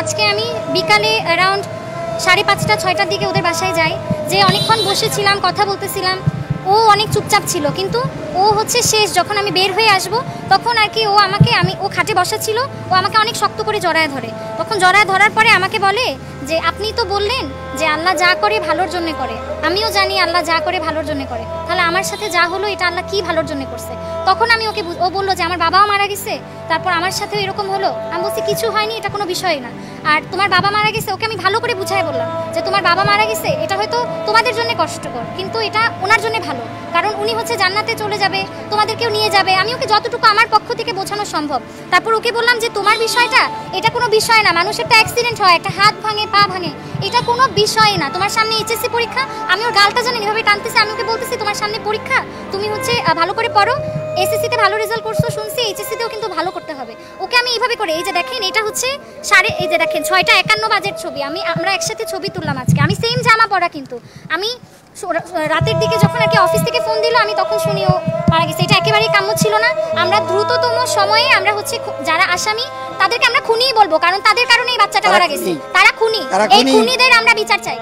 আজকে আমি বিকালে অ্যারাউন্ড 5:30-6টার দিকে ওদের বাসায় যাই, যে অনেকক্ষণ বসেছিলাম, কথা বলতেছিলাম। ও অনেক চুপচাপ ছিল, কিন্তু ও হচ্ছে শেষ যখন আমি বের হয়ে আসব তখন আর কি ও খাটে বসা ছিল, ও আমাকে অনেক শক্ত করে জড়ায় ধরে। তখন জড়ায় ধরার পরে আমাকে বলে যে আপনি তো বললেন যে আল্লাহ যা করে ভালোর জন্য করে, আমিও জানি আল্লাহ যা করে ভালোর জন্য করে, তাহলে আমার সাথে যা হলো এটা আল্লাহ কি ভালোর জন্য করছে। তখন ও বললো যে আমার বাবাও মারা গেছে, তারপর আমার সাথেও এরকম হলো। আমি বলছি কিছু হয়নি, এটা কোনো বিষয় না। আর তোমার বাবা মারা গেছে, ওকে আমি ভালো করে বুঝাই বললাম যে তোমার বাবা মারা গেছে, এটা হয়তো তোমাদের জন্য কষ্টকর, কিন্তু এটা ওনার জন্য ভালো, কারণ উনি হচ্ছে জান্নাতে চলে যাবে, তোমাদেরকেও নিয়ে যাবে। আমি ওকে যতটুকু আমার পক্ষ থেকে বোঝানো সম্ভব। তারপর ওকে বললাম যে তোমার বিষয়টা এটা কোনো বিষয় না, মানুষের একটা অ্যাক্সিডেন্ট হয়, একটা হাত ভাঙে, পা ভাঙে, এটা কোনো বিষয় না। তোমার সামনে এইচএসসি পরীক্ষা, আমি ওর গালটা জানি এভাবে টানতেছি, আমি ওকে বলতেছি তোমার সামনে পরীক্ষা, তুমি হচ্ছে ভালো করে পড়ো, এসএসসিতে ভালো রেজাল্ট করছো শুনছি, এইচএসসিতেও কিন্তু ভালো করতে হবে। ওকে আমি এইভাবে করে, এই যে দেখেন এটা হচ্ছে এই যে দেখেন 6:51 বাজের ছবি, আমরা একসাথে ছবি তুললাম আজকে, আমি সেম জামা পরা, কিন্তু আমি রাতের দিকে যখন আর কি অফিস থেকে ফোন দিল আমি তখন শুনি ও মারা গেছে। এটা একেবারেই কাম্য ছিল না। আমরা দ্রুততম সময়ে আমরা হচ্ছে যারা আসামি তাদেরকে আমরা খুনিই বলবো, কারণ তাদের কারণে এই বাচ্চাটা মারা গেছে, তারা খুনি, এই খুনিদের আমরা বিচার চাই।